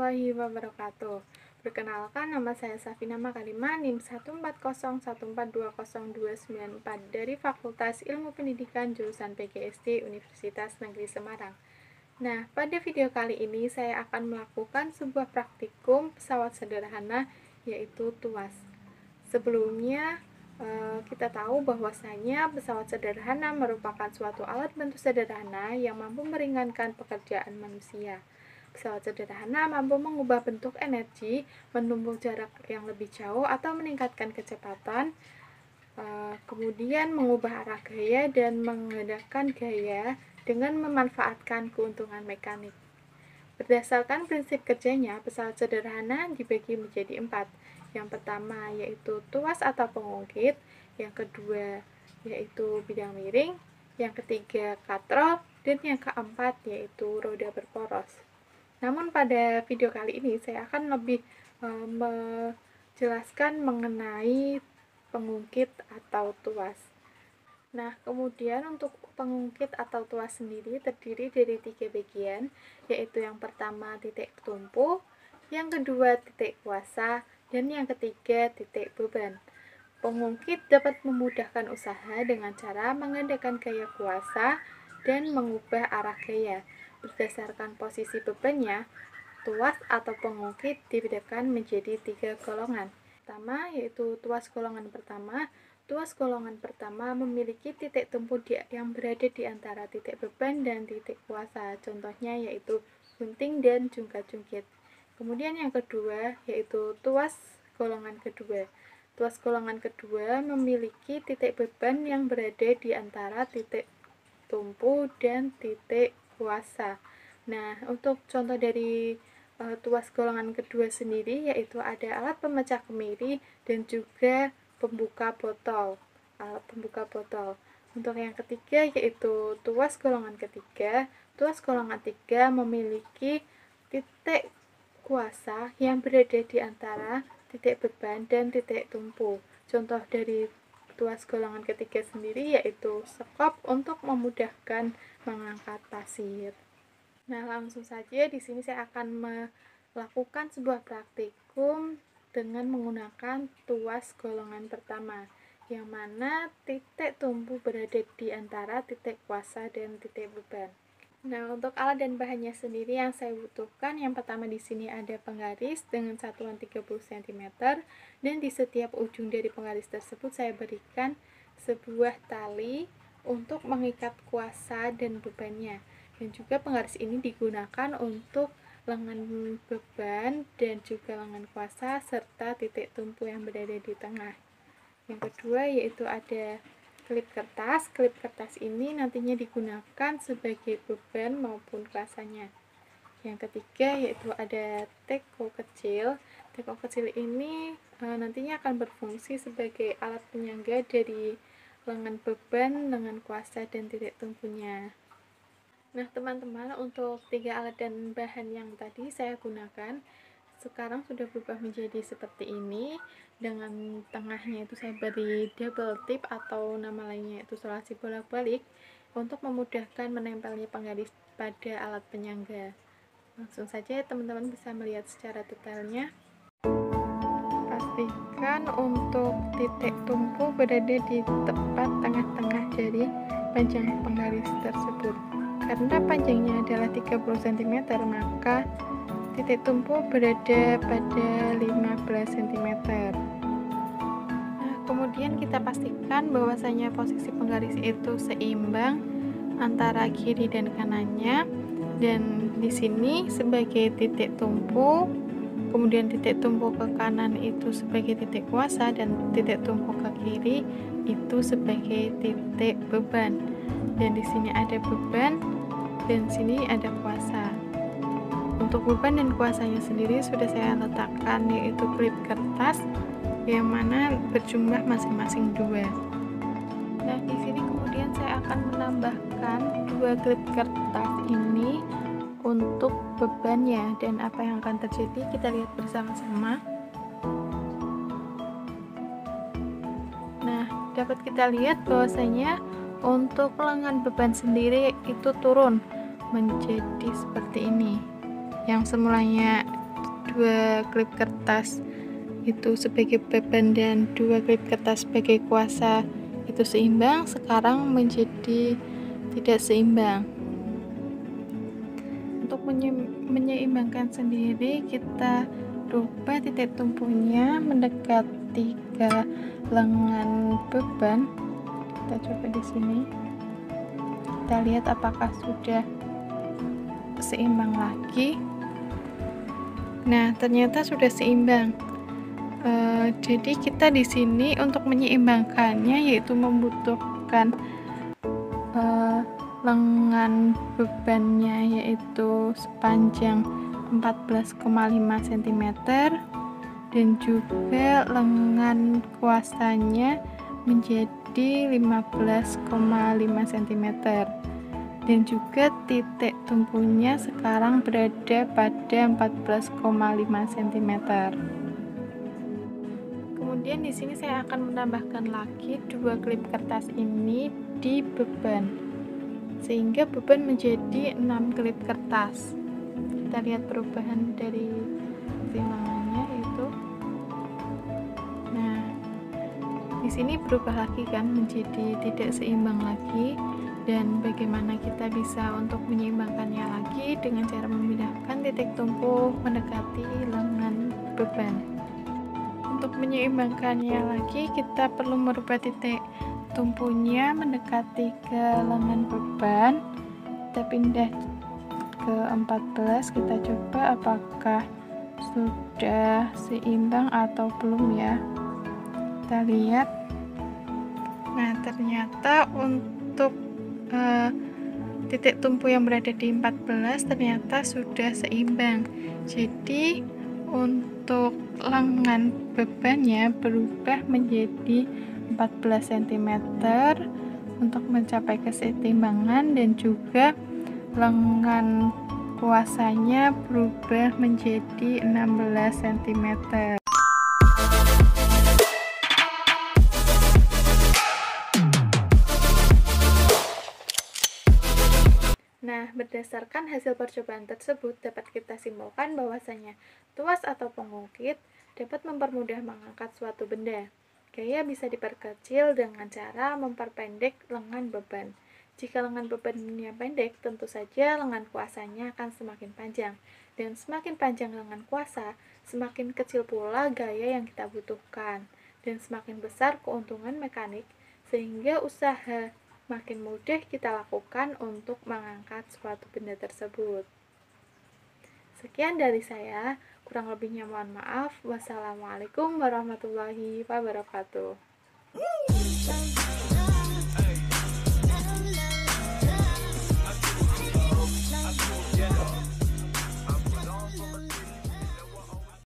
warahmatullahi wabarakatuh. Perkenalkan, nama saya Safina Makarima, NIM 14014202994 dari Fakultas Ilmu Pendidikan jurusan PGSD Universitas Negeri Semarang. Nah, pada video kali ini saya akan melakukan sebuah praktikum pesawat sederhana, yaitu TUAS. Sebelumnya, kita tahu bahwasanya pesawat sederhana merupakan suatu alat bantu sederhana yang mampu meringankan pekerjaan manusia. Pesawat sederhana mampu mengubah bentuk energi, menempuh jarak yang lebih jauh atau meningkatkan kecepatan, kemudian mengubah arah gaya dan menghendakkan gaya dengan memanfaatkan keuntungan mekanik. Berdasarkan prinsip kerjanya, pesawat sederhana dibagi menjadi 4. Yang pertama yaitu tuas atau pengungkit, yang kedua yaitu bidang miring, yang ketiga katrol, dan yang keempat yaitu roda berporos. Namun pada video kali ini saya akan lebih menjelaskan mengenai pengungkit atau tuas. Nah, kemudian untuk pengungkit atau tuas sendiri terdiri dari 3 bagian, yaitu yang pertama titik tumpu, yang kedua titik kuasa, dan yang ketiga titik beban. Pengungkit dapat memudahkan usaha dengan cara menggandakan gaya kuasa dan mengubah arah gaya. Berdasarkan posisi bebannya, tuas atau pengungkit dibedakan menjadi 3 golongan. Pertama yaitu tuas golongan pertama. Tuas golongan pertama memiliki titik tumpu yang berada di antara titik beban dan titik kuasa. Contohnya yaitu gunting dan jungkat-jungkit. Kemudian yang kedua yaitu tuas golongan kedua. Tuas golongan kedua memiliki titik beban yang berada di antara titik tumpu dan titik kuasa. Nah, untuk contoh dari tuas golongan kedua sendiri yaitu ada alat pemecah kemiri dan juga pembuka botol. Alat pembuka botol. Untuk yang ketiga yaitu tuas golongan ketiga. Tuas golongan 3 memiliki titik kuasa yang berada di antara titik beban dan titik tumpu. Contoh dari tuas golongan ketiga sendiri yaitu sekop untuk memudahkan mengangkat pasir. Nah, langsung saja di sini saya akan melakukan sebuah praktikum dengan menggunakan tuas golongan pertama, yang mana titik tumpu berada di antara titik kuasa dan titik beban. Nah, untuk alat dan bahannya sendiri yang saya butuhkan, yang pertama di sini ada penggaris dengan satuan 30 cm, dan di setiap ujung dari penggaris tersebut saya berikan sebuah tali untuk mengikat kuasa dan bebannya. Dan juga penggaris ini digunakan untuk lengan beban dan juga lengan kuasa serta titik tumpu yang berada di tengah. Yang kedua yaitu ada klip kertas. Klip kertas ini nantinya digunakan sebagai beban maupun kuasanya. Yang ketiga yaitu ada teko kecil. Teko kecil ini nantinya akan berfungsi sebagai alat penyangga dari lengan beban, lengan kuasa, dan titik tumpunya. Nah, teman-teman, untuk 3 alat dan bahan yang tadi saya gunakan sekarang sudah berubah menjadi seperti ini. Dengan tengahnya itu saya beri double tip atau nama lainnya itu selasi bolak-balik untuk memudahkan menempelnya penggaris pada alat penyangga. Langsung saja teman-teman bisa melihat secara detailnya. Pastikan untuk titik tumpu berada di tepat tengah-tengah jari panjang penggaris tersebut. Karena panjangnya adalah 30 cm, maka titik tumpu berada pada 15 cm. Nah, kemudian kita pastikan bahwasanya posisi penggaris itu seimbang antara kiri dan kanannya. Dan di sini sebagai titik tumpu, kemudian titik tumpu ke kanan itu sebagai titik kuasa, dan titik tumpu ke kiri itu sebagai titik beban. Dan di sini ada beban dan sini ada kuasa. Untuk beban dan kuasanya sendiri sudah saya letakkan yaitu klip kertas yang mana berjumlah masing-masing 2. Nah, di sini kemudian saya akan menambahkan 2 klip kertas ini untuk bebannya, dan apa yang akan terjadi kita lihat bersama-sama. Nah, dapat kita lihat bahwasanya untuk lengan beban sendiri itu turun menjadi seperti ini. Yang semulanya 2 klip kertas itu sebagai beban dan 2 klip kertas sebagai kuasa itu seimbang, sekarang menjadi tidak seimbang. Untuk menyeimbangkan sendiri, kita rubah titik tumpunya mendekati ke lengan beban. Kita coba di sini, kita lihat apakah sudah seimbang lagi. Nah, ternyata sudah seimbang. Jadi kita di sini untuk menyeimbangkannya yaitu membutuhkan lengan bebannya yaitu sepanjang 14,5 cm dan juga lengan kuasanya menjadi 15,5 cm dan juga titik tumpunya sekarang berada pada 14,5 cm. Kemudian di sini saya akan menambahkan lagi 2 klip kertas ini di beban, sehingga beban menjadi 6 klip kertas. Kita lihat perubahan dari keseimbangannya itu. Nah, di sini berubah lagi kan, menjadi tidak seimbang lagi. Dan bagaimana kita bisa untuk menyeimbangkannya lagi dengan cara memindahkan titik tumpu mendekati lengan beban. Untuk menyeimbangkannya lagi, kita perlu merubah titik tumpunya mendekati ke lengan beban. Kita pindah ke 14, kita coba apakah sudah seimbang atau belum ya. Kita lihat. Nah, ternyata untuk titik tumpu yang berada di 14 ternyata sudah seimbang. Jadi untuk lengan bebannya berubah menjadi 14 cm untuk mencapai keseimbangan, dan juga lengan kuasanya berubah menjadi 16 cm. Nah, berdasarkan hasil percobaan tersebut, dapat kita simpulkan bahwasanya tuas atau pengungkit dapat mempermudah mengangkat suatu benda. Gaya bisa diperkecil dengan cara memperpendek lengan beban. Jika lengan bebannya pendek, tentu saja lengan kuasanya akan semakin panjang. Dan semakin panjang lengan kuasa, semakin kecil pula gaya yang kita butuhkan. Dan semakin besar keuntungan mekanik, sehingga usaha makin mudah kita lakukan untuk mengangkat suatu benda tersebut. Sekian dari saya, kurang lebihnya mohon maaf. Wassalamualaikum warahmatullahi wabarakatuh.